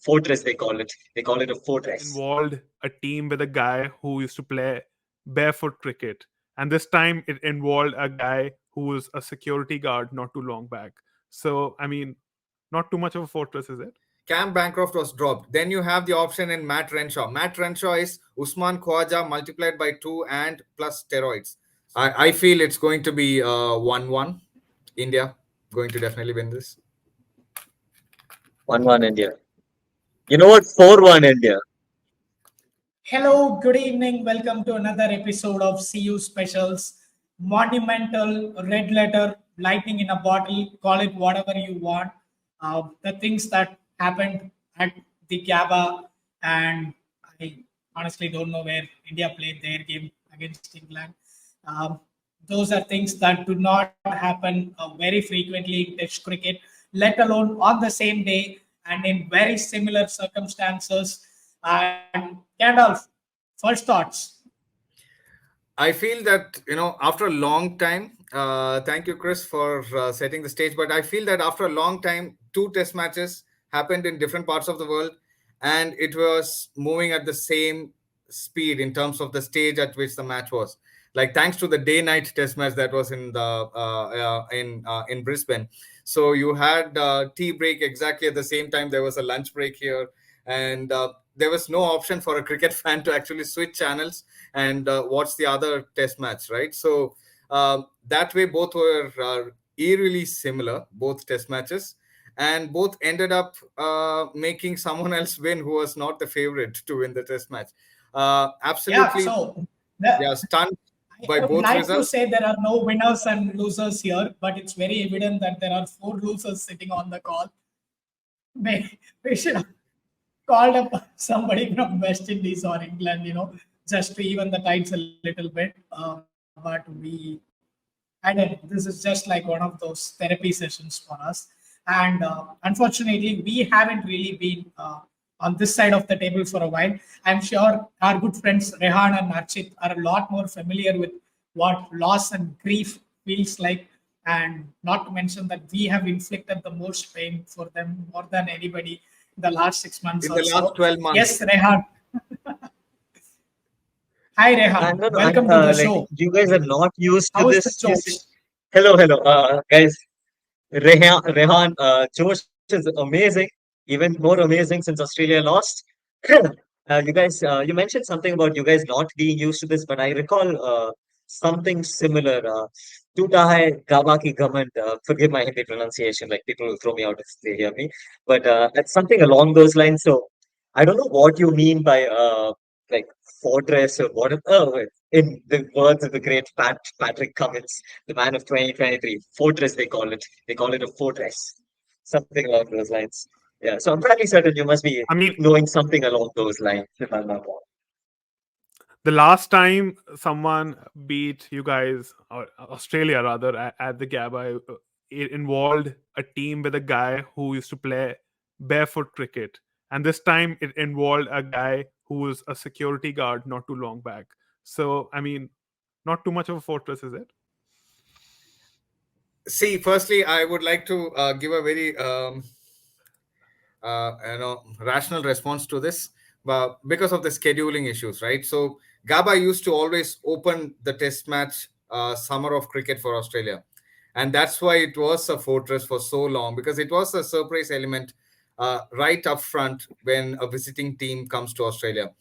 fortress. They call it. They call it a fortress. Involved a team with a guy who used to play barefoot cricket, and this time it involved a guy who was a security guard not too long back. So I mean, not too much of a fortress, is it? Cam Bancroft was dropped. Then you have the option in Matt Renshaw. Matt Renshaw is Usman Khawaja multiplied by 2 and plus steroids. I feel it's going to be 1-1. India going to definitely win this. 1-1 India. You know what? 4-1 India. Hello, good evening. Welcome to another episode of CU Specials. Monumental, red letter, lightning in a bottle, call it whatever you want. The things that happened at the GABA, and I honestly don't know where India played their game against England. Um, those are things that do not happen very frequently in Test cricket, let alone on the same day and in very similar circumstances. And Gandalf, first thoughts. I feel that, after a long time, thank you, Chris, for setting the stage. But I feel that after a long time, two test matches happened in different parts of the world, and it was moving at the same speed in terms of the stage at which the match was. Like thanks to the day-night test match that was in Brisbane, so you had tea break exactly at the same time. There was a lunch break here, and there was no option for a cricket fan to actually switch channels and watch the other test match, right? So that way, both were eerily similar, both test matches, and both ended up making someone else win who was not the favorite to win the test match. Absolutely, yeah, stunned by I would both like to results. say there are no winners and losers here, but it's very evident that there are four losers sitting on the call. We should have called up somebody from West Indies or England, just to even the tides a little bit. But I don't know, this is just like one of those therapy sessions for us. And unfortunately, we haven't really been on this side of the table for a while. I'm sure our good friends Rehan and Archit are a lot more familiar with what loss and grief feels like. And not to mention that we have inflicted the most pain for them more than anybody in the last 6 months In or the last so. 12 months. Yes, Rehan. Hi, Rehan. No, no, Welcome to the like show. you guys are not used to How is the this. You see, Josh? hello, guys. Rehan, Josh is amazing, even more amazing since Australia lost. You guys, you mentioned something about you guys not being used to this, but I recall something similar. Tuta hai Gaba ki Gaman. Forgive my Hindi pronunciation, like people will throw me out if they hear me. But it's something along those lines. So I don't know what you mean by like fortress or what. Oh, wait. In the words of the great Patrick Cummins, the man of 2023, fortress they call it. They call it a fortress, something along those lines. Yeah, so I'm fairly certain you must be I mean, knowing something along those lines, if I'm not wrong. the last time someone beat you guys, or Australia rather, at the GABA, it involved a team with a guy who used to play barefoot cricket. And this time it involved a guy who was a security guard not too long back. So, I mean, not too much of a fortress, is it? See, firstly, I would like to give a very rational response to this, because of the scheduling issues, right? So GABA used to always open the test match summer of cricket for Australia, and that's why it was a fortress for so long, because it was a surprise element right up front when a visiting team comes to Australia.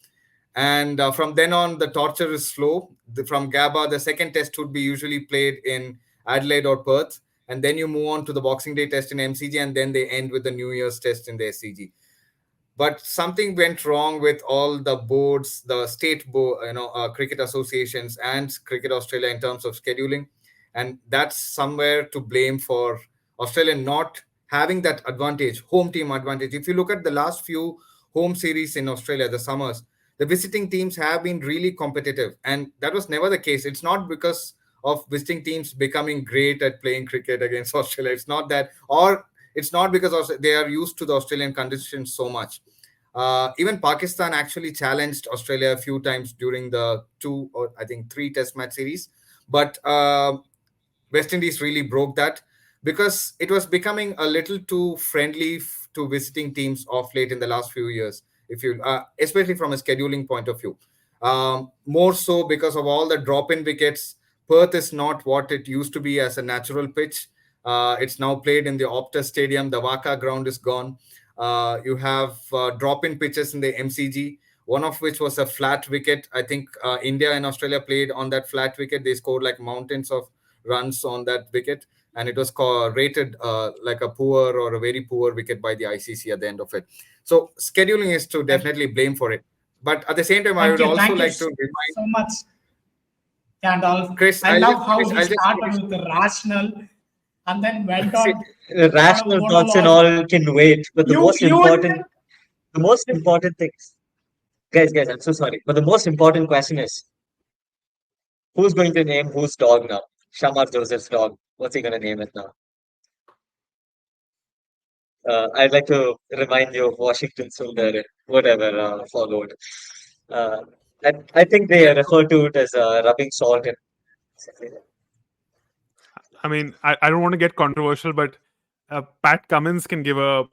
And from then on, the torture is slow. From GABA, the second test would be usually played in Adelaide or Perth, and then you move on to the Boxing Day test in MCG, and then they end with the New Year's test in the SCG. But something went wrong with all the boards, the state board, cricket associations and Cricket Australia in terms of scheduling, and that's somewhere to blame for Australia not having that advantage, home team advantage. If you look at the last few home series in Australia, the summers, the visiting teams have been really competitive, and that was never the case. It's not because of visiting teams becoming great at playing cricket against Australia. It's not that, or it's not because they are used to the Australian conditions so much. Even Pakistan actually challenged Australia a few times during the two or I think three test match series, but West Indies really broke that because it was becoming a little too friendly to visiting teams off late in the last few years. If you, especially from a scheduling point of view, more so because of all the drop-in wickets. Perth is not what it used to be as a natural pitch. It's now played in the Optus Stadium. The Waka ground is gone. You have drop-in pitches in the MCG, one of which was a flat wicket. I think India and Australia played on that flat wicket. They scored like mountains of runs on that wicket, and it was rated like a poor or a very poor wicket by the ICC at the end of it. So scheduling is to definitely blame for it. But at the same time, I would also Thank you like to remind so much, Khandalf. Chris. I love how Chris, he I'll just started with the rational and then went See, on rational a thoughts and monologue. all can wait, but You you the most important things, guys, I'm so sorry, but the most important question is, who's going to name whose dog now? Shamar Joseph's dog. What's he going to name it now? I'd like to remind you of Washington Sundar, whatever followed. Uh, I think they yeah. refer to it as rubbing salt in. I mean, I don't want to get controversial, but Pat Cummins can give a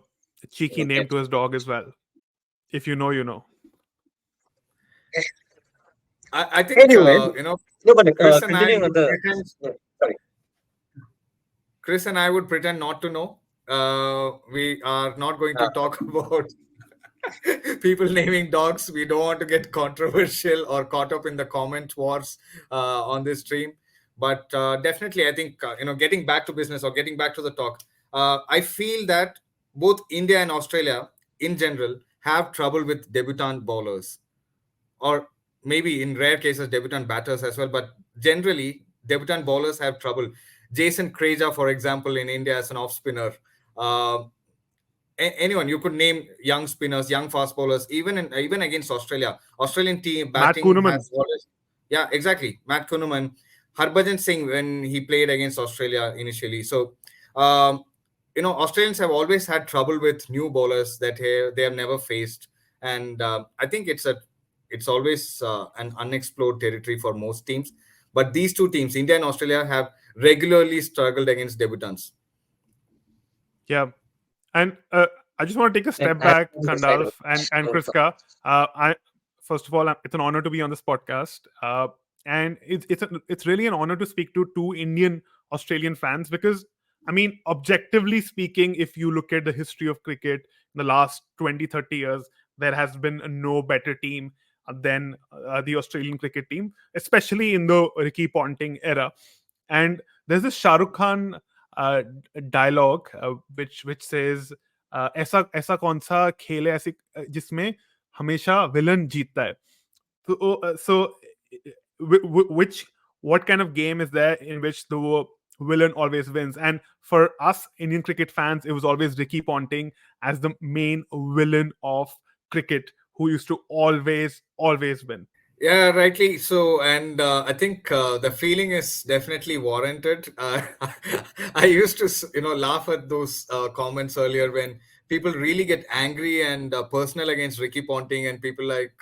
cheeky Okay. name to his dog as well. If you know, you know. I think Anyway, no, but Chris and I continuing on would the. pretend Sorry. Chris and I would pretend not to know. We are not going to talk about people naming dogs. We don't want to get controversial or caught up in the comment wars on this stream. But definitely, I think getting back to business or getting back to the talk, I feel that both India and Australia, in general, have trouble with debutant bowlers, or maybe in rare cases debutant batters as well. But generally, debutant bowlers have trouble. Jason Kreja, for example, in India as an off spinner. Uh, Anyone you could name, young spinners, young fast bowlers, even against Australia. Australian team Matt batting Kuhneman. has always, yeah, exactly. Matt Kuhneman, Harbhajan Singh when he played against Australia initially. So, Australians have always had trouble with new bowlers that they have never faced, and I think it's always an unexplored territory for most teams. But these two teams, India and Australia, have regularly struggled against debutants. Yeah. And I just want to take a step And back, on the side Khandalf of and Kriska. First of all, it's an honor to be on this podcast, and it's really an honor to speak to two Indian Australian fans because, I mean, objectively speaking, if you look at the history of cricket in the last 20, 30 years, there has been no better team than the Australian cricket team, especially in the Ricky Ponting era. And there's this Shah Rukh Khan dialogue which says ऐसा ऐसा कौन सा खेल है ऐसे जिसमें हमेशा villain जीतता है so which what kind of game is there in which the villain always wins? And for us Indian cricket fans, it was always Ricky Ponting as the main villain of cricket, who used to always win. Yeah, rightly so. And I think the feeling is definitely warranted. I used to, laugh at those comments earlier when people really get angry and personal against Ricky Ponting and people like,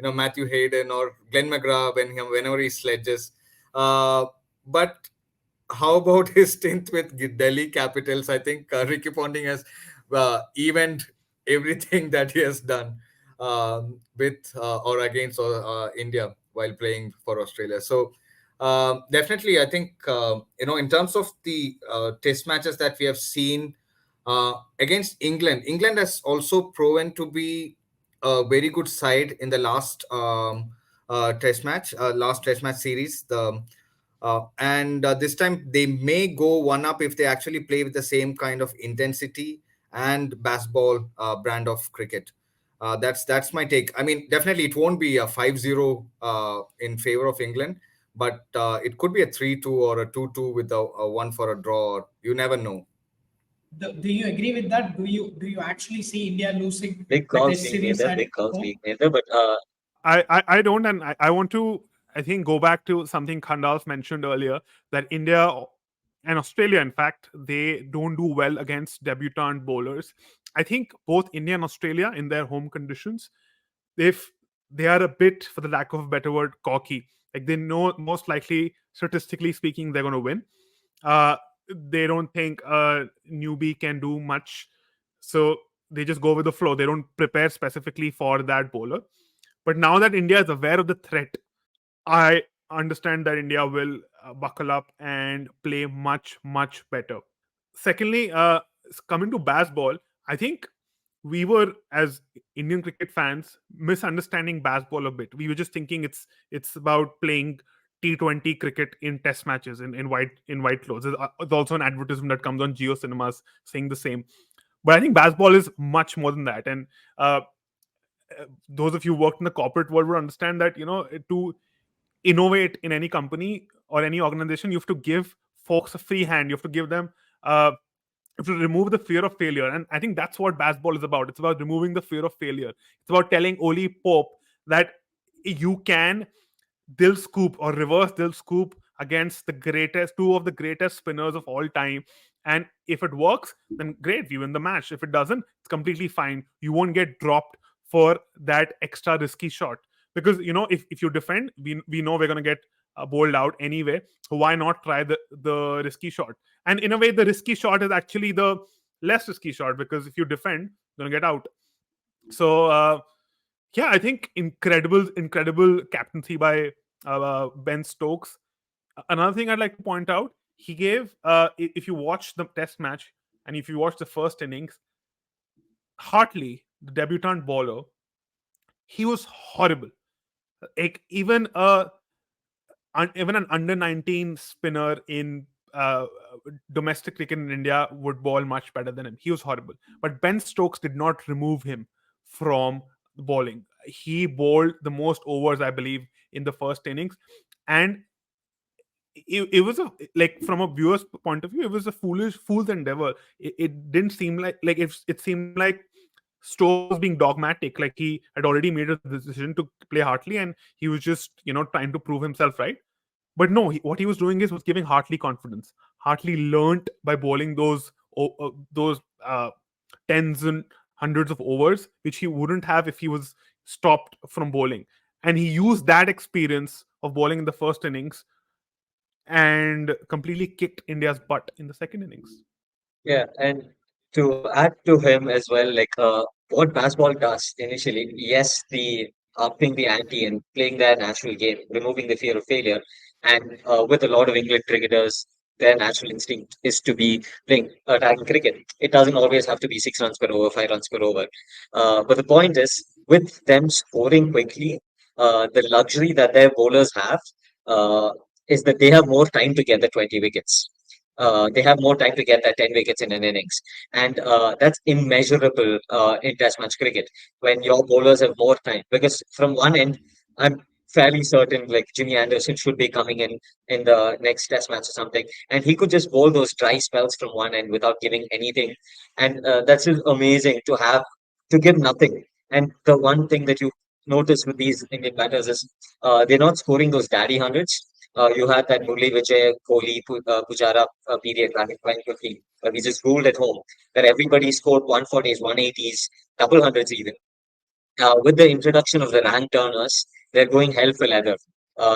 Matthew Hayden or Glenn McGrath whenever he sledges. But how about his stint with Delhi Capitals? I think Ricky Ponting has evened everything that he has done with or against India while playing for Australia. So definitely, I think in terms of the Test matches that we have seen against England, England has also proven to be a very good side in the last last Test match series. And this time they may go one up if they actually play with the same kind of intensity and Bazball brand of cricket. That's my take. I mean, definitely it won't be a 5-0 in favor of England, but it could be a 3-2 or a 2-2 with a one for a draw. Or you never know. Do you agree with that? Do you actually see India losing big the calls Test being made series there, at big calls home? being made there, but I don't, and I want to, I think, go back to something Khandalf mentioned earlier, that India and Australia, in fact, they don't do well against debutant bowlers. I think both India and Australia, in their home conditions, if they are a bit, for the lack of a better word, cocky. Like they know most likely, statistically speaking, they're going to win. Uh, they don't think a newbie can do much So they just go with the flow. They don't prepare specifically for that bowler. But now that India is aware of the threat, I understand that India will buckle up and play much, much better. Secondly, coming to Bazball, I think we were, as Indian cricket fans, misunderstanding Bazball a bit. We were just thinking it's about playing T20 cricket in test matches in white clothes. There's also an advertisement that comes on Geo Cinemas saying the same. But I think Bazball is much more than that. And those of you who worked in the corporate world would understand that, to innovate in any company or any organization, you have to give folks a free hand. You have to give them you have to remove the fear of failure. And I think that's what Bazball is about. It's about removing the fear of failure. It's about telling Oli Pope that you can Dil scoop or reverse Dil scoop against two of the greatest spinners of all time. And if it works, then great, we win the match. If it doesn't, it's completely fine. You won't get dropped for that extra risky shot. Because, if you defend, we know we're going to get bowled out anyway. So why not try the risky shot? And in a way, the risky shot is actually the less risky shot, because if you defend, you're going to get out. So, yeah, I think incredible captaincy by Ben Stokes. Another thing I'd like to point out, he gave, if you watch the test match and if you watch the first innings, Hartley, the debutant bowler, he was horrible. Like, even an under 19 spinner in domestic cricket in India would bowl much better than him. He was horrible. But Ben Stokes did not remove him from bowling. He bowled the most overs, I believe, in the first innings. And it was from a viewer's point of view, it was a fool's endeavor. It didn't seem like it seemed like Stokes was being dogmatic, like he had already made a decision to play Hartley, and he was just trying to prove himself right. But no, what he was doing was giving Hartley confidence. Hartley learnt by bowling those tens and hundreds of overs, which he wouldn't have if he was stopped from bowling. And he used that experience of bowling in the first innings and completely kicked India's butt in the second innings. Yeah, and to add to him as well, like what basketball does initially, yes, the upping the ante and playing their natural game, removing the fear of failure, and with a lot of England cricketers, their natural instinct is to be playing attacking cricket. It doesn't always have to be 6 runs per over, 5 runs per over. But the point is, with them scoring quickly, the luxury that their bowlers have uh, is that they have more time to get the 20 wickets. They have more time to get that 10 wickets in an innings. And that's immeasurable in Test match cricket when your bowlers have more time. Because from one end, I'm fairly certain like Jimmy Anderson should be coming in the next Test match or something. And he could just bowl those dry spells from one end without giving anything. And that's just amazing to have, to give nothing. And the one thing that you notice with these Indian batters is they're not scoring those daddy hundreds. You had that Murli Vijay, Kohli, Pujara period back in 2015, where we just ruled at home, where everybody scored 140s, 180s, double hundreds even. With the introduction of the rank turners, they're going hell for leather.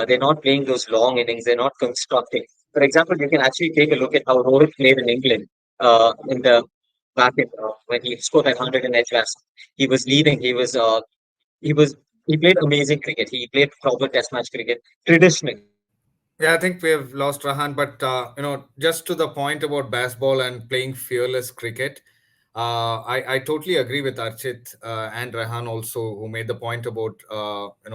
They're not playing those long innings. They're not constructing. For example, you can actually take a look at how Rohit played in England in the back in, when he scored that 100 in Edgbaston. He was leading. He was he played amazing cricket. He played proper Test match cricket traditionally. Yeah, I think we have lost Rahan, but just to the point about baseball and playing fearless cricket, I totally agree with Archit and Rehan also, who made the point about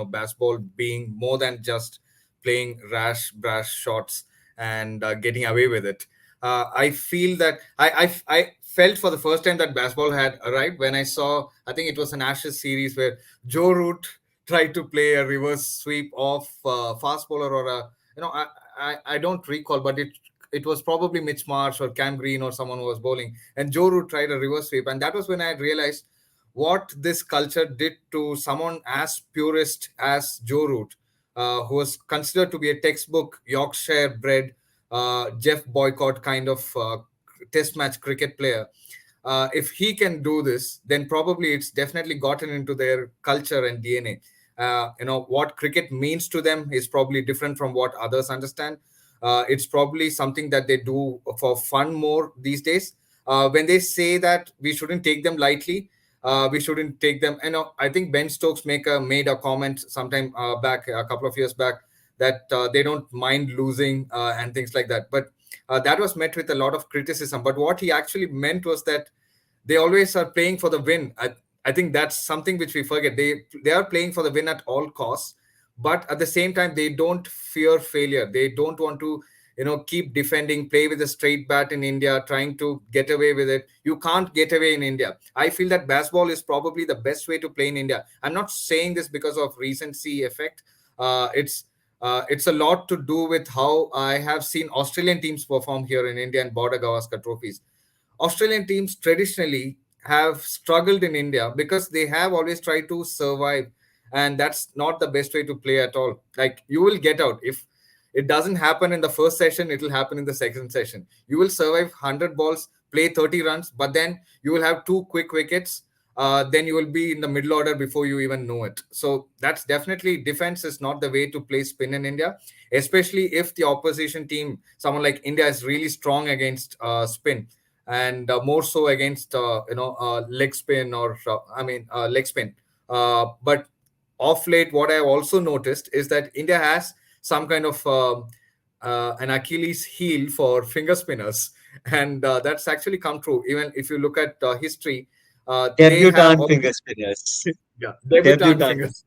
baseball being more than just playing brash shots and getting away with it. I feel that I felt for the first time that baseball had arrived when I saw, I think it was an Ashes series where Joe Root tried to play a reverse sweep off fast bowler or a I don't recall, but it was probably Mitch Marsh or Cam Green or someone who was bowling, and Joe Root tried a reverse sweep, and that was when I realized what this culture did to someone as purist as Joe Root, who was considered to be a textbook Yorkshire bred Jeff Boycott kind of test match cricket player. If he can do this, then probably it's definitely gotten into their culture and DNA. What cricket means to them is probably different from what others understand. It's probably something that they do for fun more these days. when they say that we shouldn't take them lightly, we shouldn't take them. And I think Ben Stokes made a comment sometime back, a couple of years back, that they don't mind losing and things like that. But that was met with a lot of criticism. But what he actually meant was that they always are playing for the win. I think that's something which we forget. They are playing for the win at all costs, but at the same time, they don't fear failure. They don't want to, keep defending, play with a straight bat in India, trying to get away with it. You can't get away in India. I feel that baseball is probably the best way to play in India. I'm not saying this because of recency effect. It's a lot to do with how I have seen Australian teams perform here in India and Border Gavaskar trophies. Australian teams traditionally have struggled in India because they have always tried to survive, and that's not the best way to play at all. Like, you will get out if it doesn't happen in the first session, it will happen in the second session. You will survive 100 balls, play 30 runs, but then you will have two quick wickets. Then you will be in the middle order before you even know it. So that's definitely, defense is not the way to play spin in India, especially if the opposition team, someone like India, is really strong against spin, and more so against leg spin, or leg spin. But off late, what I've also noticed is that India has some kind of an Achilles heel for finger spinners, and that's actually come true. Even if you look at history, they have Debutant always, finger spinners. yeah, debutant Debutant. fingers.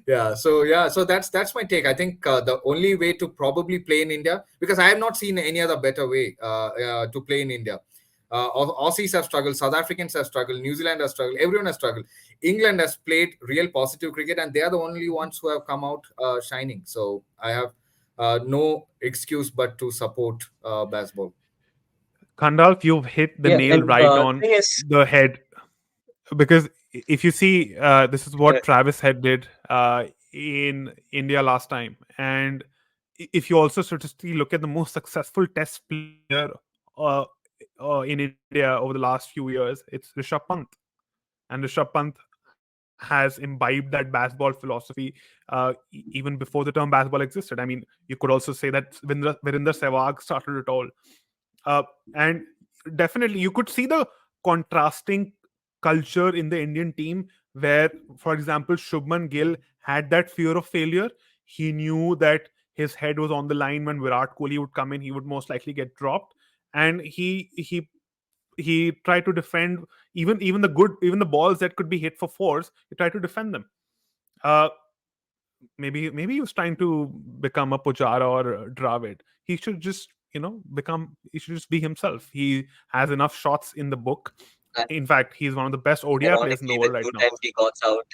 Yeah, so that's my take. I think the only way to probably play in India, because I have not seen any other better way to play in India. Aussies have struggled, South Africans have struggled, New Zealand has struggled, everyone has struggled. England has played real positive cricket, and they are the only ones who have come out shining. So I have no excuse but to support baseball. Khandalf, you've hit the Yeah, nail and right the on thing is, the head, because if you see, this is uh, what Travis Head did in India last time, and if you also statistically look at the most successful Test player uh, in India over the last few years, it's Rishabh Pant, and Rishabh Pant has imbibed that baseball philosophy even before the term baseball existed. I mean, you could also say that Virender Sehwag started it all. And definitely, you could see the contrasting culture in the Indian team, where, for example, Shubman Gill had that fear of failure. He knew that his head was on the line when Virat Kohli would come in; he would most likely get dropped, and he tried to defend even the balls that could be hit for fours. He tried to defend them. Uh, maybe he was trying to become a Pujara or a Dravid. He should just he should just be himself. He has enough shots in the book. uh, In fact, he's one of the best ODI players in the ironically, the world right two now. times he got out,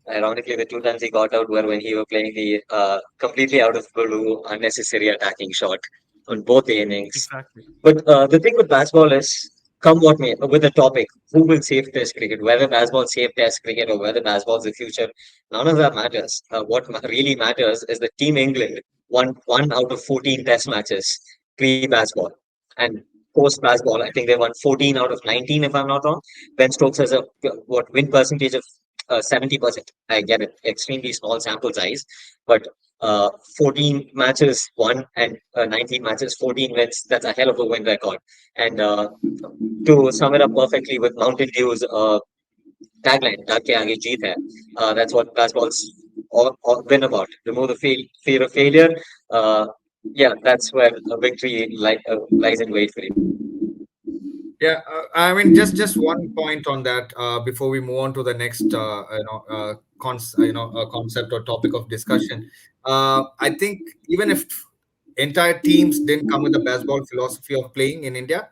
the two times he got out were when he was playing the completely out of blue, unnecessary attacking shot on both the innings. Exactly. But the thing with baseball is, come what may, with the topic, who will save Test cricket? Whether baseball save Test cricket or whether baseball's the future, none of that matters. What really matters is that Team England won 1 out of 14 Test matches pre-baseball, and post-baseball, I think they won 14 out of 19, if I'm not wrong. Ben Stokes has a win percentage of 70%. I get it, extremely small sample size, but 14 matches won and 19 matches, 14 wins. That's a hell of a win record. And to sum it up perfectly with Mountain Dew's tagline, "Daag ke aage jeet hai." That's what basketball's all been about. Remove the fear of failure. Uh, yeah, that's where a victory lies in wait for you. Yeah, I mean, just one point on that before we move on to the next, concept or topic of discussion. I think even if entire teams didn't come with the baseball philosophy of playing in India,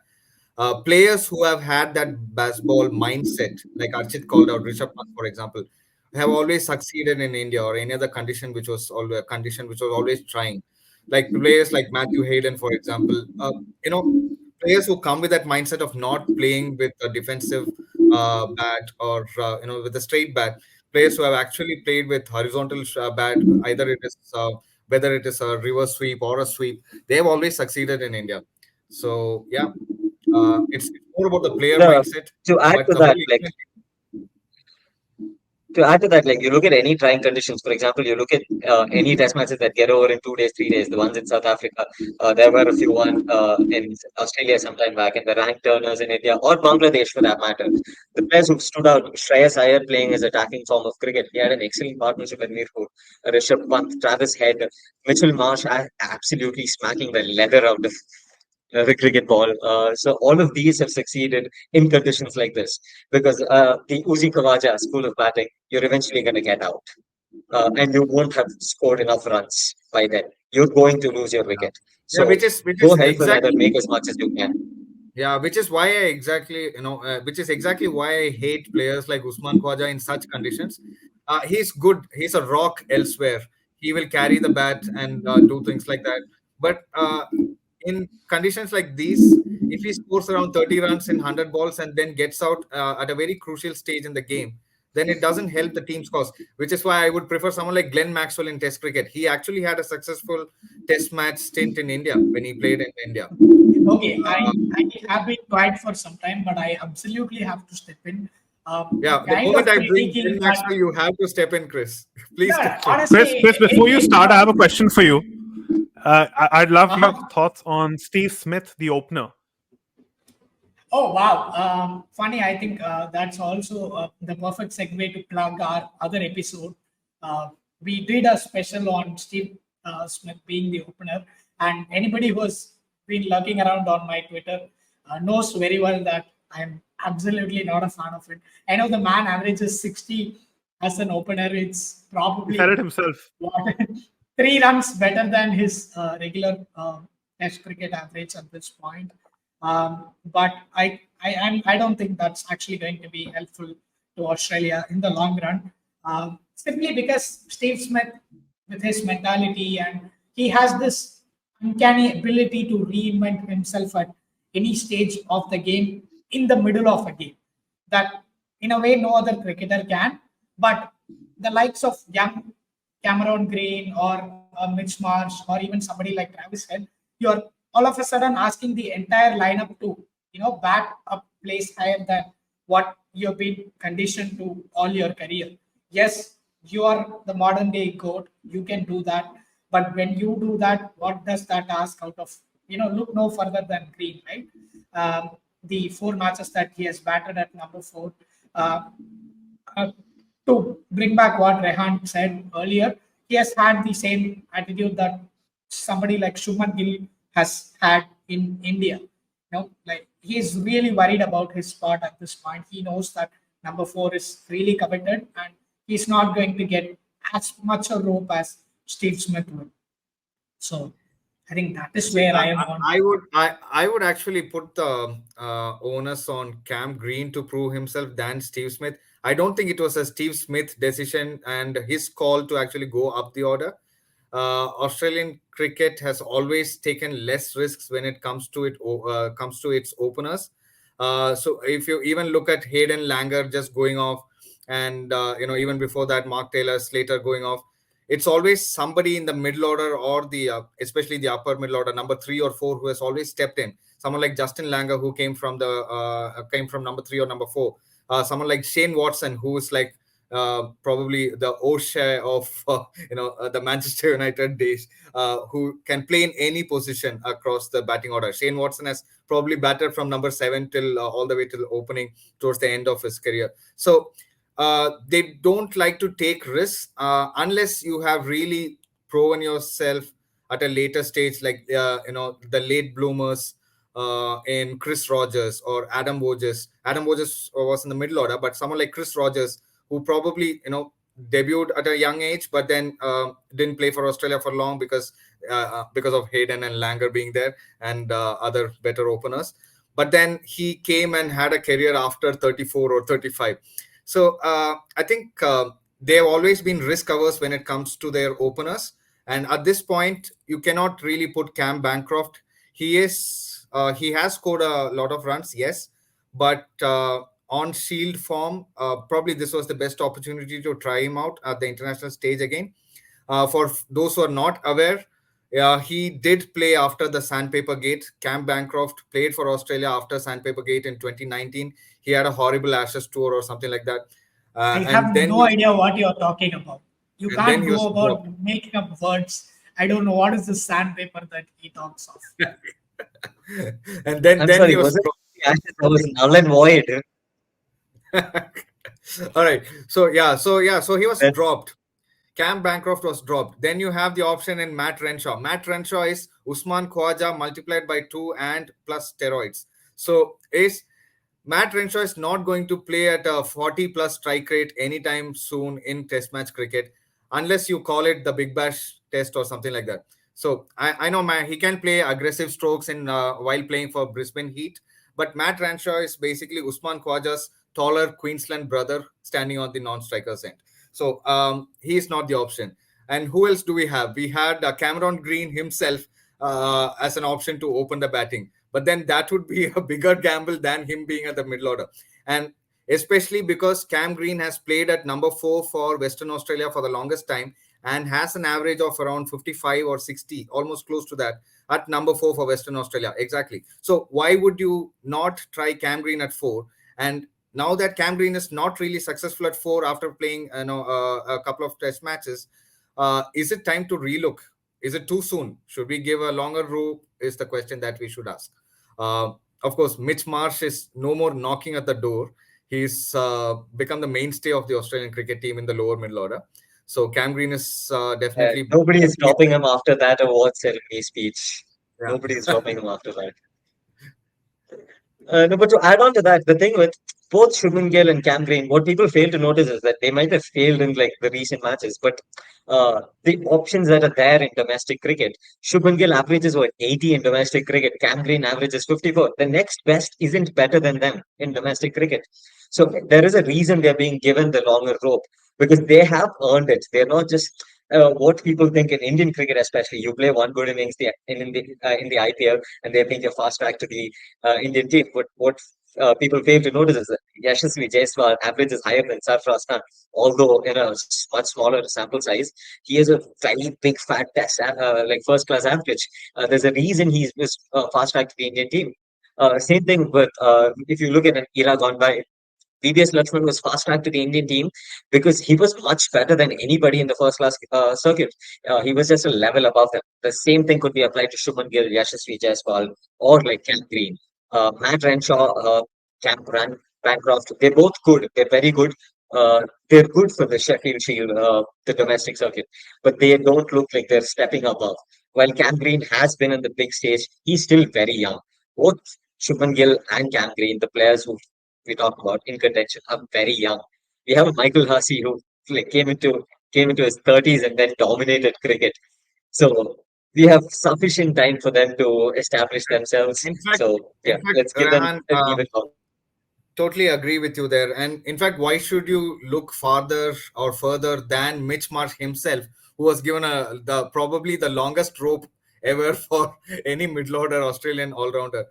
players who have had that baseball mindset, like Archit called out, Rishabh Pant, for example, have always succeeded in India or any other condition which was always trying. Like players like Matthew Hayden, for example, players who come with that mindset of not playing with a defensive bat, or with a straight bat. Players who have actually played with horizontal bat, either it is whether it is a reverse sweep or a sweep, they have always succeeded in India. So yeah, it's more about the player The, mindset, to add but to the whole that, England. to add to that, like you look at any trying conditions. For example, you look at any test matches that get over in 2 days, 3 days. The ones in South Africa, there were a few one in Australia sometime back, and the ranked turners in India or Bangladesh for that matter. The players who stood out, Shreyas Iyer playing his attacking form of cricket. He had an excellent partnership with Mirpur, Rishabh Pant, Travis Head, Mitchell Marsh, absolutely smacking the leather out of the cricket ball. So all of these have succeeded in conditions like this because the Uzi Khawaja school of batting, you're eventually going to get out, and you won't have scored enough runs by then. You're going to lose your Yeah, wicket. yeah, So which go is hell for leather, exactly. make as much as you can. Yeah, which is why I exactly, which is exactly why I hate players like Usman Khwaja in such conditions. He's good. He's a rock elsewhere. He will carry the bat and do things like that. But in conditions like these, if he scores around 30 runs in 100 balls and then gets out at a very crucial stage in the game, then it doesn't help the team's cause. Which is why I would prefer someone like Glenn Maxwell in Test cricket. He actually had a successful Test match stint in India when he played in India. Okay, Uh, I have been quiet for some time, but I absolutely have to step in. Yeah, the Kind moment of I bring critiquing, Ben but Maxwell, you have to step in, Chris. Please yeah, step in. honestly, Chris, before you start, I have a question for you. I'd love your uh-huh. thoughts on Steve Smith, the opener. Oh wow! Funny. I think that's also the perfect segue to plug our other episode. We did a special on Steve Smith being the opener, and anybody who has been lurking around on my Twitter knows very well that I'm absolutely not a fan of it. I know the man averages 60 as an opener. It's He said it probably himself. what, 3 runs better than his regular Test cricket average at this point. But I don't think that's actually going to be helpful to Australia in the long run. Simply because Steve Smith, with his mentality, and he has this uncanny ability to reinvent himself at any stage of the game in the middle of a game. That, in a way, no other cricketer can. But the likes of young Cameron Green or Mitch Marsh or even somebody like Travis Head, you're all of a sudden asking the entire lineup to bat a place higher than what you've been conditioned to all your career. Yes, you are the modern day goat. You can do that, but when you do that, what does that ask out of look no further than Green, right? The 4 matches that he has batted at number 4. Uh, uh, to bring back what Rehan said earlier, he has had the same attitude that somebody like Shubman Gill has had in India. Like he's really worried about his spot at this point. He knows that number 4 is really coveted, and he's not going to get as much a rope as Steve Smith would. So I think that is See, where I am on. I would actually put the onus on Cam Green to prove himself than Steve Smith. I don't think it was a Steve Smith decision and his call to actually go up the order. Australian cricket has always taken less risks when it comes to its openers. So if you even look at Hayden Langer just going off, and even before that Mark Taylor, Slater going off, it's always somebody in the middle order or the especially the upper middle order, number 3 or 4, who has always stepped in. Someone like Justin Langer, who came from number 3 or number 4. Someone like Shane Watson, who is like probably the O'Shea of the Manchester United days, who can play in any position across the batting order. Shane Watson has probably batted from number 7 till all the way till opening towards the end of his career. So they don't like to take risks unless you have really proven yourself at a later stage, like the late bloomers in Chris Rogers or Adam Wojcik. Adam Wojcik was in the middle order, but someone like Chris Rogers, who probably debuted at a young age, but then didn't play for Australia for long because of Hayden and Langer being there and other better openers. But then he came and had a career after 34 or 35. So I think they have always been risk averse when it comes to their openers. And at this point, you cannot really put Cam Bancroft. He has scored a lot of runs, yes, but on Shield form, probably this was the best opportunity to try him out at the international stage again. For those who are not aware, he did play after the Sandpaper Gate. Cam Bancroft played for Australia after Sandpaper Gate in 2019. He had a horrible Ashes tour or something like that. I and have then no idea what you're talking about. You and then can't he was go dropped. about making up words. I don't know what is the sandpaper that he talks of. And then I'm then sorry, he was was it the Ashes that was null and void? all right. So he was That dropped. Cam Bancroft was dropped. Then you have the option in Matt Renshaw. Matt Renshaw is Usman Khawaja multiplied by 2 and plus steroids. So is Matt Renshaw is not going to play at a 40 plus strike rate anytime soon in Test match cricket, unless you call it the Big Bash Test or something like that. So I know he can play aggressive strokes in while playing for Brisbane Heat, but Matt Renshaw is basically Usman Khawaja's taller Queensland brother standing on the non-strikers end. So he is not the option. And who else do we have? We had Cameron Green himself as an option to open the batting, but then that would be a bigger gamble than him being at the middle order. And especially because Cam Green has played at number 4 for Western Australia for the longest time and has an average of around 55 or 60, almost close to that, at number 4 for Western Australia. Exactly. So why would you not try Cam Green at 4? And now that Cam Green is not really successful at 4 after playing a couple of test matches, is it time to relook? Is it too soon? Should we give a longer rope? Is the question that we should ask. Uh, of course, Mitch Marsh is no more knocking at the door. He's become the mainstay of the Australian cricket team in the lower middle order. So Cam Green is definitely, nobody is definitely, dropping him after that award ceremony speech. yeah. Nobody is dropping him after that. No, but to add on to that, the thing with both Shubman Gill and Cam Green, what people fail to notice is that they might have failed in like the recent matches, but the options that are there in domestic cricket, Shubman Gill averages what 80 in domestic cricket, Cam Green averages 54. The next best isn't better than them in domestic cricket. So there is a reason they're being given the longer rope because they have earned it. They're not just what people think in Indian cricket, especially. You play one good innings in the IPL, and they think you're fast track to the Indian team. But what people fail to notice is that Yashasvi Jaiswal average is higher than Sarfraz Khan, although in a much smaller sample size. He has a very big fat test, like first class average. There's a reason he's fast track to the Indian team. Same thing with if you look at an era gone by, VVS Lakshman was fast tracked to the Indian team because he was much better than anybody in the first class circuit. He was just a level above them. The same thing could be applied to Shubman Gill, Yashasvi Jaiswal, or like Cam Green. Matt Renshaw, Bancroft, they're both good. They're very good. They're good for the Sheffield Shield, the domestic circuit, but they don't look like they're stepping above. While Cam Green has been on the big stage, he's still very young. Both Shubman Gill and Cam Green, the players who we talk about in contention are very young. We have a Michael Hussey who like came into his 30s and then dominated cricket. So we have sufficient time for them to establish themselves. In fact, So in yeah, fact, let's give them Rehan, an even longer. totally agree with you there. And in fact, why should you look farther or further than Mitch Marsh himself, who was given the probably the longest rope ever for any middle order Australian all rounder?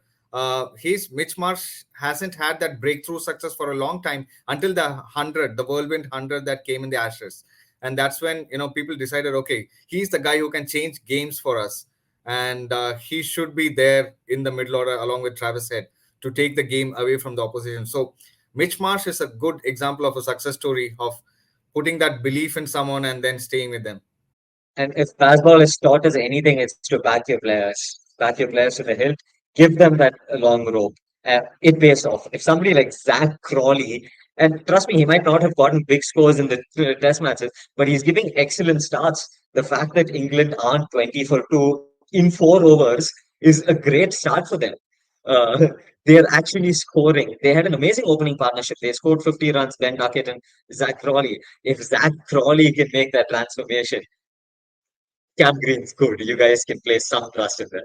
He's Mitch Marsh hasn't had that breakthrough success for a long time until the whirlwind 100 that came in the Ashes, and that's when people decided, okay, he's the guy who can change games for us, and he should be there in the middle order along with Travis Head to take the game away from the opposition. So Mitch Marsh is a good example of a success story of putting that belief in someone and then staying with them. And if Bazball is taught us anything, it's to back your players to the hilt, give them that long rope. It pays off. If somebody like Zach Crawley, and trust me, he might not have gotten big scores in the test matches, but he's giving excellent starts. The fact that England aren't 20 for 2 in 4 overs is a great start for them. Uh, they are actually scoring. They had an amazing opening partnership. They scored 50 runs, Ben Duckett and Zach Crawley. If Zach Crawley can make that transformation, Cam Green's good. You guys can place some trust in that.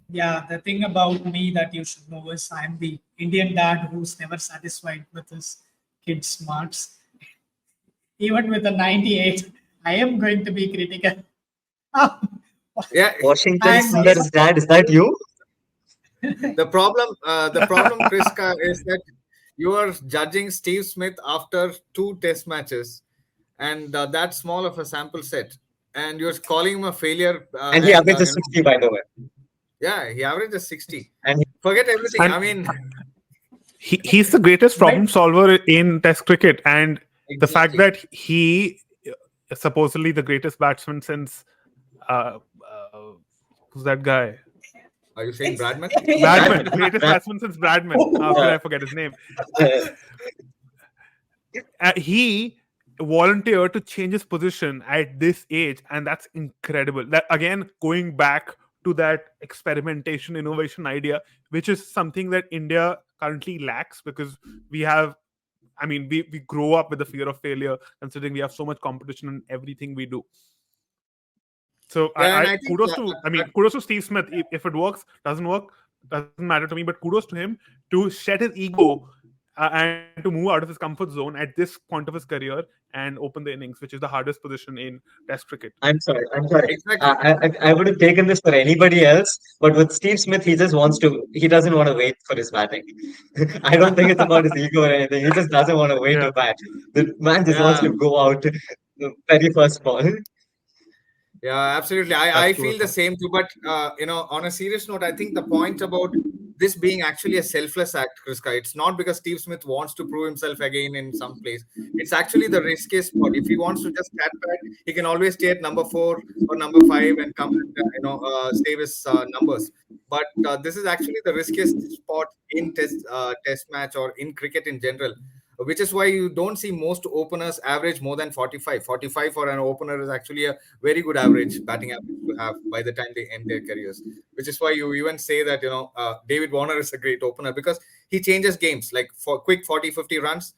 Yeah, the thing about me that you should know is I'm the Indian dad who's never satisfied with his kids' smarts. Even with a 98, I am going to be critical. Yeah, Washington And Sundar's dad, is that you? the problem, Kriska, is that you are judging Steve Smith after 2 test matches, and that small of a sample set, and you're calling him a failure. And he averages 60, by the way. Yeah, he averages 60. And Forget everything. And I mean, He's the greatest problem solver in Test cricket, and the fact Exactly. that he supposedly the greatest batsman since uh, who's that guy? Are you saying Bradman? Bradman, Bradman. greatest batsman since Bradman. How could I forget his name? Uh, He volunteered to change his position at this age, and that's incredible. That again, going back to that experimentation, innovation idea, which is something that India currently lacks because we have. I mean, we grow up with the fear of failure, considering we have so much competition in everything we do. So Yeah, and I I think kudos to Steve Smith. If it works, doesn't work, doesn't matter to me. But kudos to him to shed his ego and to move out of his comfort zone at this point of his career and open the innings, which is the hardest position in Test cricket. I'm sorry. I'm sorry. exactly. I would have taken this for anybody else, but with Steve Smith, he just wants to. He doesn't want to wait for his batting. I don't think it's about his ego or anything. He just doesn't want to wait Yeah, to bat. The man just wants Yeah, to go out the very first ball. yeah, absolutely. that's I true feel as the well. same too. But on a serious note, I think the point about this being actually a selfless act, Kriska, it's not because Steve Smith wants to prove himself again in some place. It's actually the riskiest spot. If he wants to just cat back, he can always stay at number 4 or number 5 and come and save his numbers. But this is actually the riskiest spot in test match or in cricket in general, which is why you don't see most openers average more than 45. 45 for an opener is actually a very good average batting average to have by the time they end their careers, which is why you even say that David Warner is a great opener because he changes games like for quick 40-50 runs.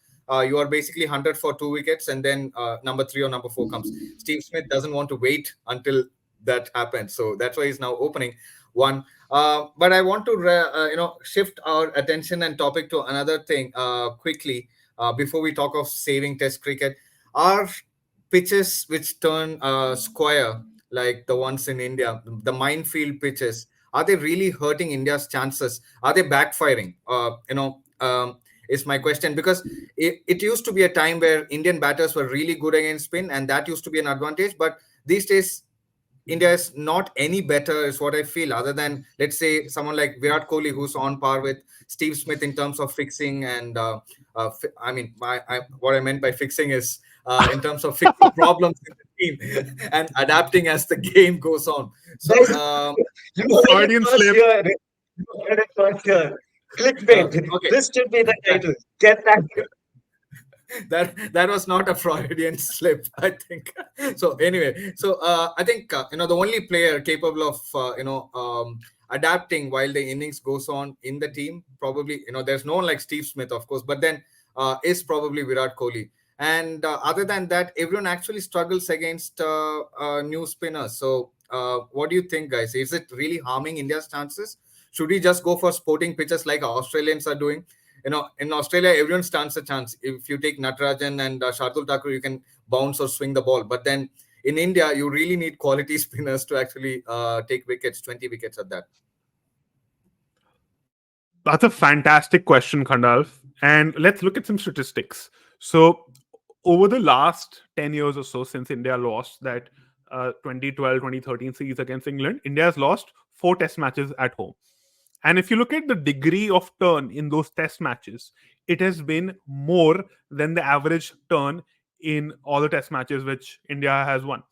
You are basically 100 for 2 wickets, and then number 3 or number 4 comes. Steve Smith doesn't want to wait until that happens, so that's why he's now opening one. But I want to shift our attention and topic to another thing quickly before we talk of saving Test cricket. Are pitches which turn square, like the ones in India, the minefield pitches, are they really hurting India's chances? Are they backfiring? Is my question, because it used to be a time where Indian batters were really good against spin, and that used to be an advantage. But these days, India is not any better, is what I feel, other than, let's say, someone like Virat Kohli, who's on par with Steve Smith in terms of fixing. And I mean, what I meant by fixing is in terms of fixing problems in the team and adapting as the game goes on. So, Guys, you heard it Freudian first slip. here. You heard it first here. Clickbait. okay. This should be the title. Get that. That was not a Freudian slip, I think. So anyway, so I think the only player capable of adapting while the innings goes on in the team, probably, there's no one like Steve Smith, of course, but then is probably Virat Kohli. And other than that, everyone actually struggles against new spinners. So what do you think, guys? Is it really harming India's chances? Should we just go for sporting pitches like Australians are doing? In Australia, everyone stands a chance. If you take Natarajan and Shardul Thakur, you can bounce or swing the ball. But then in India, you really need quality spinners to actually take wickets, 20 wickets at that. That's a fantastic question, Khandalf. And let's look at some statistics. So, over the last 10 years or so, since India lost that 2012 2013 series against England, India has lost 4 test matches at home. And if you look at the degree of turn in those test matches, it has been more than the average turn in all the test matches which India has won.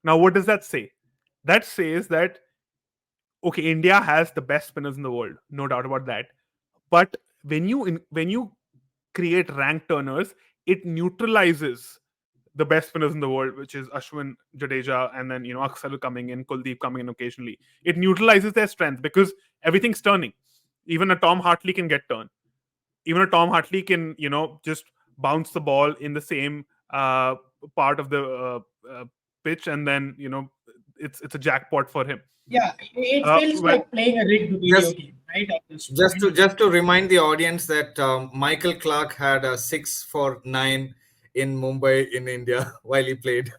Now, what does that say? That says that, okay, India has the best spinners in the world, no doubt about that. But when you create rank turners, it neutralizes the best spinners in the world, which is Ashwin, Jadeja, and then Akshar coming in, Kuldeep coming in occasionally. It neutralizes their strength because everything's turning. Even a Tom Hartley can get turned. Even a Tom Hartley can just bounce the ball in the same part of the pitch, and then it's a jackpot for him. Yeah, it feels Well, like playing a rigged video Just, game, right? At this just point. to remind the audience that Michael Clark had a 6 for 9 in Mumbai in India while he played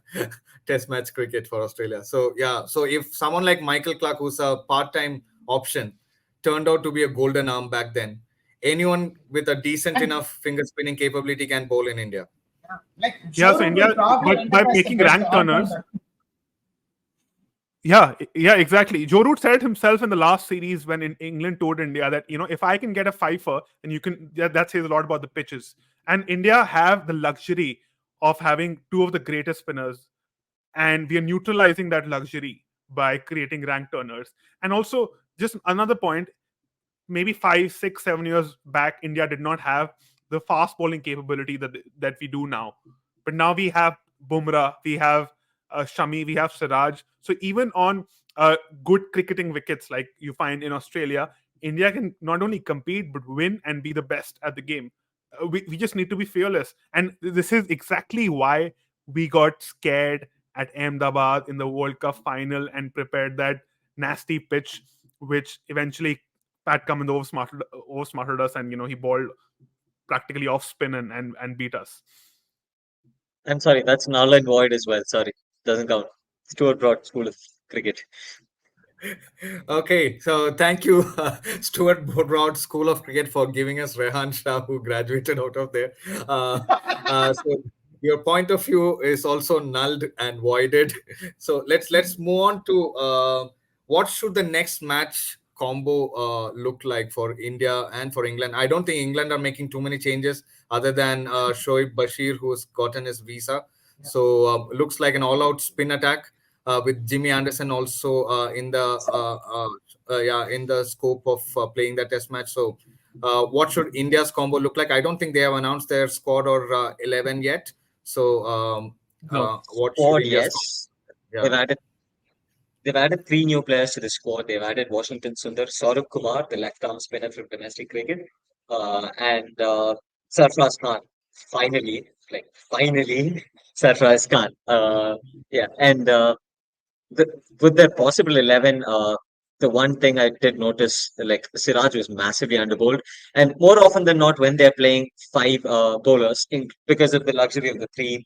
Test match cricket for Australia. So yeah, so if someone like Michael Clark, who's a part-time option, turned out to be a golden arm back then, anyone with a decent And enough finger spinning capability can bowl in India. like yeah, Joe so Root India, will probably but end by up as the making best rank all turners, rounder. Yeah, exactly. Joe Root said himself in the last series when England toured India that, if I can get a fifer, then you can. That says a lot about the pitches. And India have the luxury of having two of the greatest spinners, and we are neutralizing that luxury by creating rank turners. And also, just another point, maybe 5, 6, 7 years back, India did not have the fast bowling capability that we do now. But now we have Bumrah, we have Shami, we have Siraj. So even on good cricketing wickets like you find in Australia, India can not only compete but win and be the best at the game. We just need to be fearless, and this is exactly why we got scared at Ahmedabad in the World Cup final and prepared that nasty pitch, which eventually Pat Cummins outsmarted us, and he balled practically off spin and beat us. I'm sorry, that's null and void as well. Sorry, doesn't count. Stuart Broad School of Cricket. Okay, so thank you, Stuart Broad School of Cricket, for giving us Rehan Shah, who graduated out of there. So your point of view is also nulled and voided. So let's move on to what should the next match combo look like for India and for England. I don't think England are making too many changes other than Shoaib Bashir, who's gotten his visa. So looks like an all-out spin attack with Jimmy Anderson also in the scope of playing the test match. So, what should India's combo look like? I don't think they have announced their squad or 11 yet. So, No. what should Squad, India's yes. combo? They've Yeah. added they've added three new players to the squad. They've added Washington Sundar, Saurabh Kumar, the left-arm spinner from domestic cricket, and Sarfraz Khan. Finally, finally, Sarfraz Khan. Yeah, and the, with their possible 11, the one thing I did notice, like Siraj was massively underbowled, and more often than not, when they're playing five bowlers, because of the luxury of the three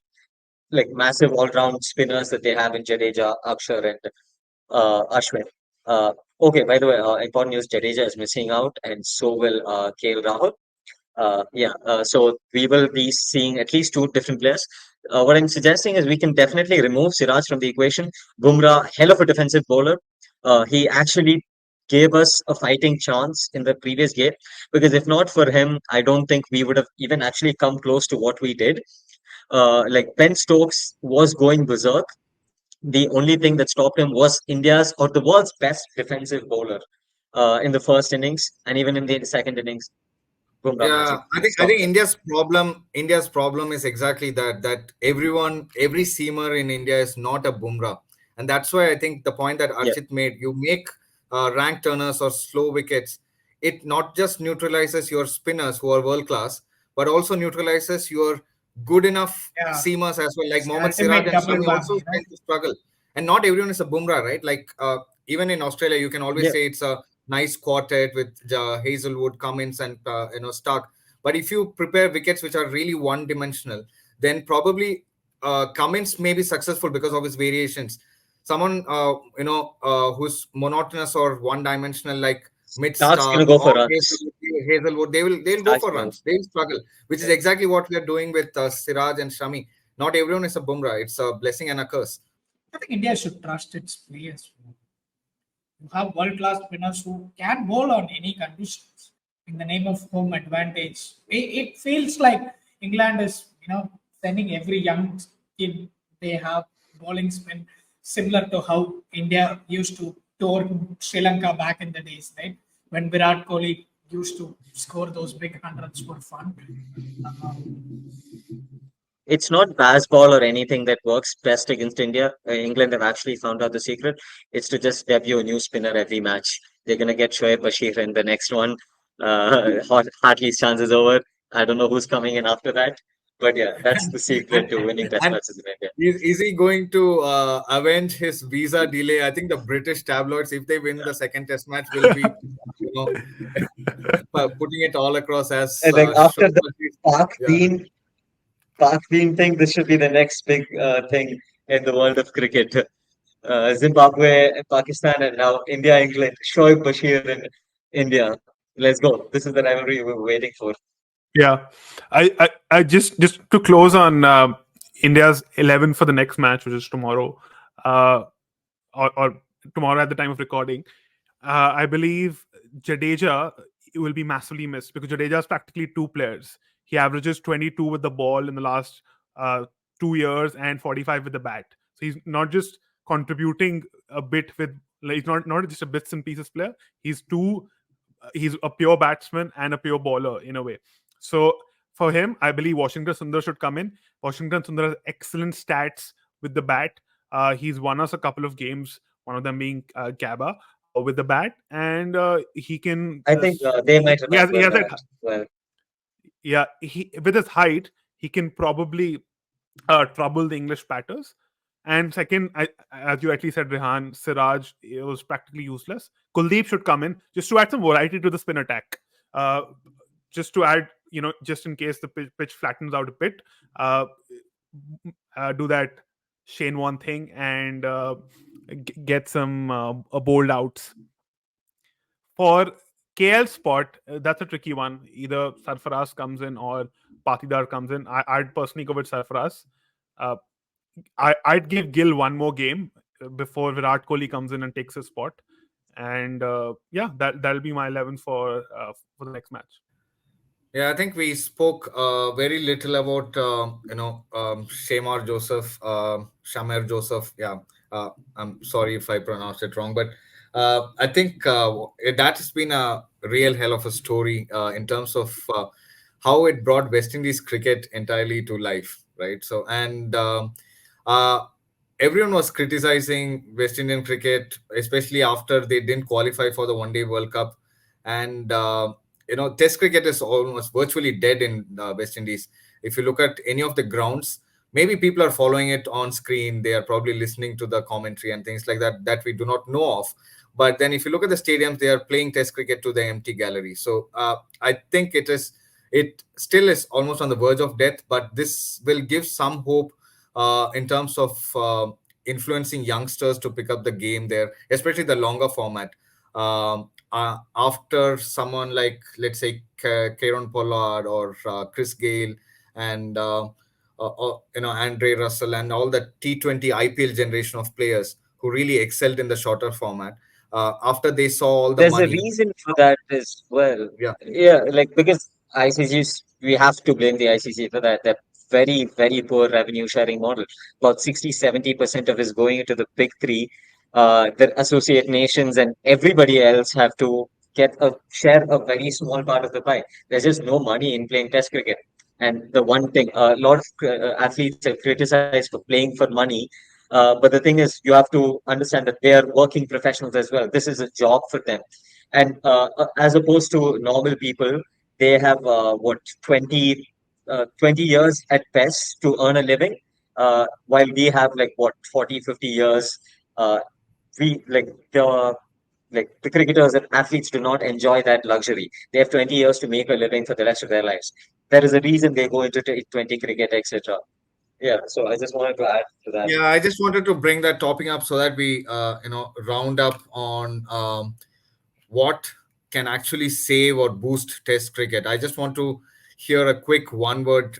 massive all-round spinners that they have in Jadeja, Akshar, and Ashwin. Okay, by the way, important news: Jadeja is missing out, and so will KL Rahul. So we will be seeing at least two different players. What I'm suggesting is we can definitely remove Siraj from the equation. Bumrah, hell of a defensive bowler. He actually gave us a fighting chance in the previous game because if not for him, I don't think we would have even actually come close to what we did. Ben Stokes was going berserk. The only thing that stopped him was India's or the world's best defensive bowler in the first innings and even in the second innings. Bumrah Yeah, magic I think stopped him. India's problem is exactly that every seamer in India is not a Bumrah, and that's why I think the point that Yeah, Archit made, you make rank turners or slow wickets, it not just neutralizes your spinners who are world class, but also neutralizes your good enough Yeah, seamers as well. Like it's the Mohammad Siraj ultimate and double Shami also whammy. tend to struggle, and not everyone is a Bumrah, right? Like even in Australia, you can always yeah. say it's a nice quartet with Hazelwood, Cummins, and Stark. But if you prepare wickets which are really one-dimensional, then probably Cummins may be successful because of his variations. Someone who's monotonous or one-dimensional like Mid Stark's gonna Stark go or for runs. Hazelwood, they'll go Stark's for gonna. runs. They'll struggle, which is Yeah. exactly what we are doing with Siraj and Shami. Not everyone is a Bumrah. It's a blessing and a curse. I think India should trust its players. You have world-class spinners who can bowl on any conditions in the name of home advantage. It feels like England is, sending every young kid they have bowling spin similar to how India used to tour Sri Lanka back in the days, right? When Virat Kohli used to score those big hundreds for fun. It's not Bazball or anything that works best against India. England have actually found out the secret. It's to just debut a new spinner every match. They're gonna get Shoaib Bashir in the next one. Hartley's chance is over. I don't know who's coming in after that, but yeah, that's the secret and to winning test and matches in India. is he going to avenge his visa delay? I think the British tabloids, if they win the second test match, will be, you know, putting it all across as I think after the Shoaib. Park Yeah. Bean Park Bean thing, this should be the next big thing in the world of cricket. Zimbabwe, Pakistan, and now India, England. Shoaib Bashir in India. Let's go. This is the rivalry we were waiting for. Yeah, I just to close on India's 11 for the next match, which is tomorrow, or tomorrow at the time of recording. I believe Jadeja will be massively missed because Jadeja is practically two players. He averages 22 with the ball in the last uh, 2 years and 45 with the bat. So he's not just contributing a bit with, like, he's not just a bits and pieces player. He's two. He's a pure batsman and a pure bowler in a way. So for him, I believe Washington Sundar should come in. Washington Sundar has excellent stats with the bat. He's won us a couple of games, one of them being Gabba with the bat, and he can. I think they might He remember has that. that. Well, Yeah, he with his height, he can probably trouble the English batters. And second, as you actually said, Rehan, Siraj, it was practically useless. Kuldeep should come in just to add some variety to the spin attack. Uh, just to add, just in case the pitch flattens out a bit, uh, do that Shane Warne thing and get some bold outs. For KL spot, that's a tricky one. Either Sarfaraz comes in or Patidar comes in. I'd personally go with Sarfaraz. Uh, I'd give Gill one more game before Virat Kohli comes in and takes his spot. And yeah, that'll be my 11 for the next match. Yeah, I think we spoke very little about Shamar Joseph, Shamer Joseph. Yeah, I'm sorry if I pronounced it wrong, but I think that has been a real hell of a story in terms of how it brought West Indies cricket entirely to life, right? So, and uh, everyone was criticizing West Indian cricket, especially after they didn't qualify for the One Day World Cup, and Test cricket is almost virtually dead in West Indies. If you look at any of the grounds, maybe people are following it on screen. They are probably listening to the commentary and things like that that we do not know of. But then, if you look at the stadiums, they are playing Test cricket to the empty gallery. So I think it still is almost on the verge of death. But this will give some hope in terms of influencing youngsters to pick up the game there, especially the longer format. After someone like, let's say, Kieron Pollard or Chris Gale and Andre Russell and all the T20 IPL generation of players who really excelled in the shorter format. After they saw all the there's a money, reason for that as well. yeah, Yeah, like because ICCs, we have to blame the ICC for that. They're very, very poor revenue sharing model. About 60-70% of is going into the big three. The associate nations and everybody else have to share a very small part of the pie. There's just no money in playing Test cricket. And the one thing, a lot of athletes are criticized for playing for money. But the thing is, you have to understand that they are working professionals as well. This is a job for them. And as opposed to normal people, they have what 20 years at best to earn a living, while we have like what 40, 50 years. Uh, we like the cricketers and athletes do not enjoy that luxury. They have 20 years to make a living for the rest of their lives. There is a reason they go into T20 cricket, etc. Yeah, so I just wanted to add to that. yeah, I just wanted to bring that topic up so that we round up on what can actually save or boost Test cricket. I just want to hear a quick one-word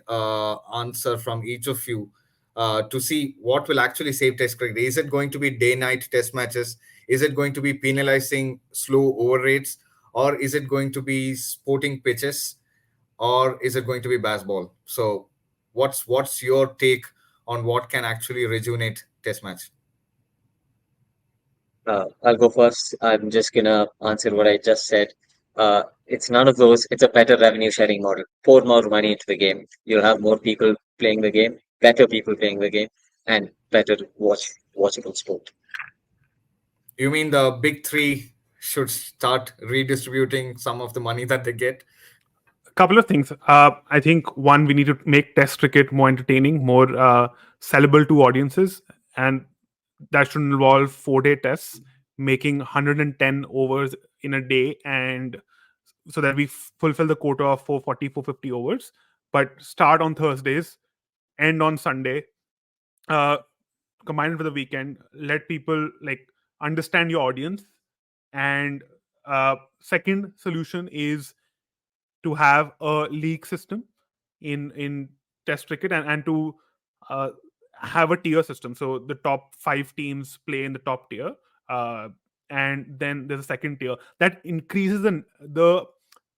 answer from each of you to see what will actually save Test cricket. Is it going to be day-night Test matches? Is it going to be penalizing slow over rates? Or is it going to be sporting pitches? Or is it going to be Bazball? So, what's your take on what can actually rejuvenate Test match? I'll go first. I'm just gonna answer what I just said. It's none of those. It's a better revenue sharing model. Pour more money into the game. You'll have more people playing the game, better people playing the game, and better watchable sport. You mean the big three should start redistributing some of the money that they get? A couple of things. I think one, we need to make Test cricket more entertaining, more sellable to audiences, and that should involve 4-day tests, making 110 overs in a day, and so that we fulfill the quota of 440, 450 overs. But start on Thursdays, end on Sunday, uh, combine it with the weekend. Let people like understand your audience. And second solution is to have a league system in Test cricket, and to uh, have a tier system. So the top 5 teams play in the top tier. and then there's a second tier that increases the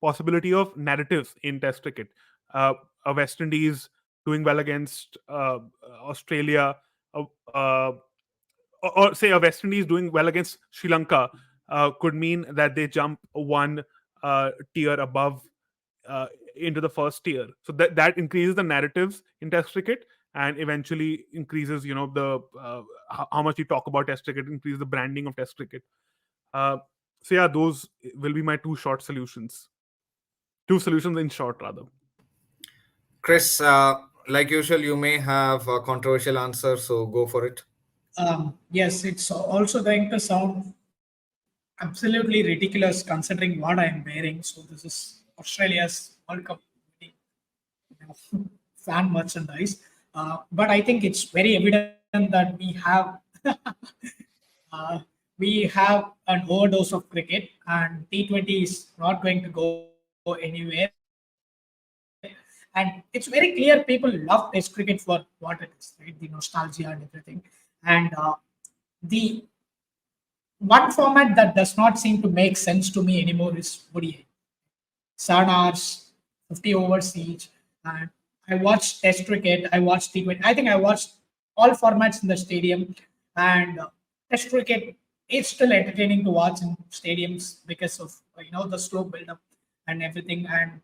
possibility of narratives in Test cricket. A West Indies doing well against Australia, uh, uh, or say a West Indies doing well against Sri Lanka could mean that they jump one tier above into the first tier. So that increases the narratives in Test cricket, and eventually increases, the how much you talk about Test cricket, increase the branding of Test cricket. Uh, so yeah, those will be my two solutions in short rather. Chris, like usual, you may have a controversial answer, so go for it. Yes, it's also going to sound absolutely ridiculous considering what I am wearing. So this is Australia's World Cup winning, fan merchandise. But I think it's very evident that uh, we have an overdose of cricket, and T20 is not going to go anywhere. And it's very clear people love Test cricket for what it is, right? The nostalgia and everything. And the one format that does not seem to make sense to me anymore is ODI. 7 hours, 50 overs each. And I watched Test cricket, I watched T20. I think I watched all formats in the stadium. And Test cricket is still entertaining to watch in stadiums because of the slow build up and everything. And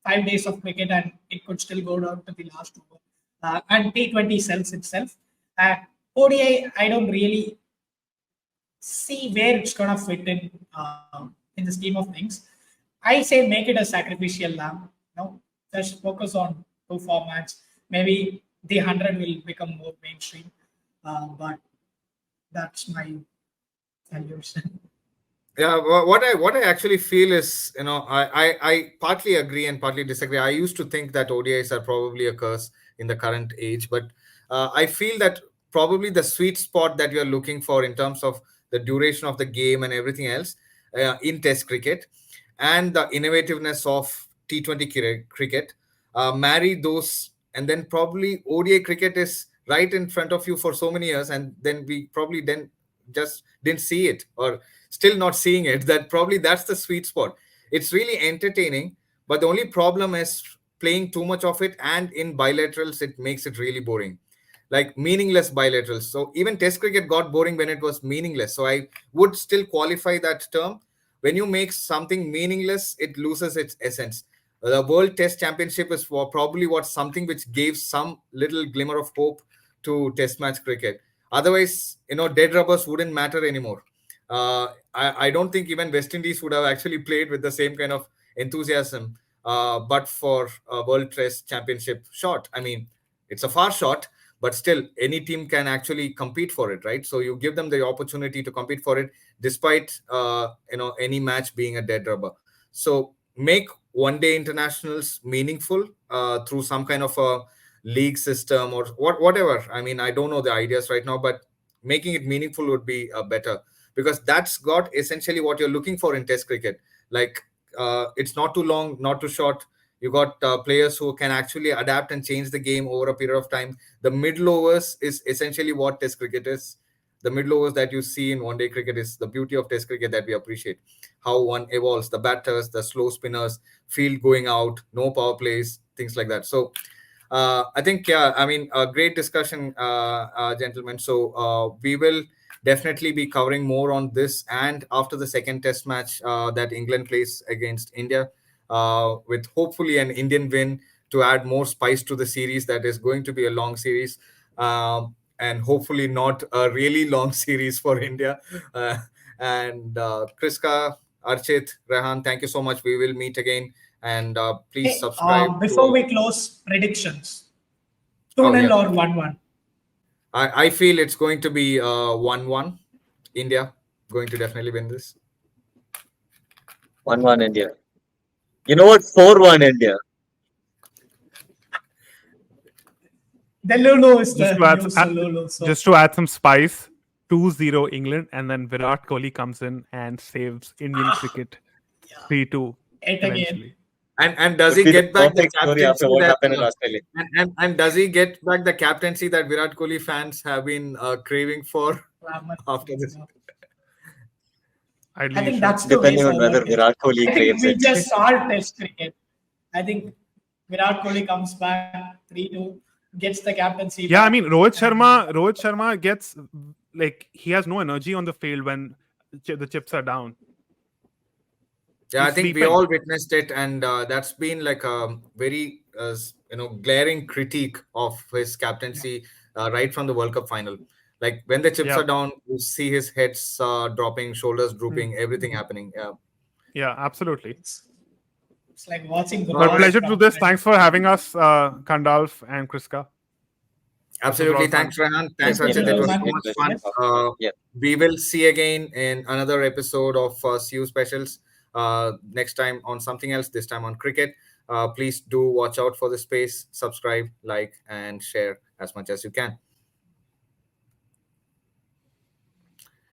5 days of cricket, and it could still go down to the last over. And T20 sells itself. ODI, I don't really see where it's gonna fit in the scheme of things. I say make it a sacrificial lamb. Just focus on two formats. Maybe the 100 will become more mainstream. But that's my solution. Yeah, what I actually feel is, I partly agree and partly disagree. I used to think that ODIs are probably a curse in the current age, but I feel that probably the sweet spot that you're looking for in terms of the duration of the game and everything else in Test cricket, and the innovativeness of T20 cricket, marry those, and then probably ODI cricket is right in front of you for so many years, and then we probably then just didn't see it, or still not seeing it. That probably that's the sweet spot. It's really entertaining, but the only problem is playing too much of it, and in bilaterals it makes it really boring, like meaningless bilaterals. So even Test cricket got boring when it was meaningless. So I would still qualify that term. When you make something meaningless, it loses its essence. The World Test Championship is probably what something which gave some little glimmer of hope to Test match cricket. Otherwise, dead rubbers wouldn't matter anymore. I don't think even West Indies would have actually played with the same kind of enthusiasm, but for a World Test Championship shot. I mean, it's a far shot, but still, any team can actually compete for it, right? So you give them the opportunity to compete for it, despite any match being a dead rubber. So make one-day internationals meaningful through some kind of a league system or whatever. I mean, I don't know the ideas right now, but making it meaningful would be better, because that's got essentially what you're looking for in Test cricket. Like, it's not too long, not too short. You got players who can actually adapt and change the game over a period of time. The middle overs is essentially what Test cricket is. The middle overs that you see in one-day cricket is the beauty of Test cricket that we appreciate. How one evolves, the batters, the slow spinners, field going out, no power plays, things like that. So I think, yeah, I mean, a great discussion, gentlemen. So we will definitely be covering more on this, and after the second Test match that England plays against India, with hopefully an Indian win to add more spice to the series that is going to be a long series, and hopefully not a really long series for India. And Kriska, Archit, Rehan, thank you so much. We will meet again, and please Hey, subscribe. before we close, predictions: 2 Oh, 0 yeah. or 1-1. I feel it's going to be 1-1. India going to definitely win this. 1-1 India. You know what? 4-1 India. The Lulu is Just the to add, new Lulu. So just to add some spice, 2-0 England, and then Virat Kohli comes in and saves Indian cricket 3-2 yet again. eventually. And does Would he be the get back the perfect story after captaincy what that happened in Australia. and does he get back the captaincy that Virat Kohli fans have been craving for after this? Ideally, I you think should. that's the way Depending on forward. whether Virat Kohli I think craves we it. just saw Test cricket. I think Virat Kohli comes back 3-2, gets the captaincy Yeah, I back. mean Rohit Sharma gets like he has no energy on the field when the chips are down. Yeah, I He's think we sleeping. all witnessed it, and that's been like a very glaring critique of his captaincy right from the World Cup final. Like when the chips Yeah. are down, you see his heads dropping, shoulders drooping, everything happening. Yeah, absolutely. It's like watching All But right. Brawls pleasure to do from this. Thanks for having us, Kandalf and Kriska. This was a lot Absolutely. of fun. Thanks, Rehan. Thanks, Thank Archit. you, It was man. so much fun. Yes. Yeah. We will see again in another episode of CU Specials. Next time on something else, this time on cricket. Please do watch out for the space, subscribe, like, and share as much as you can.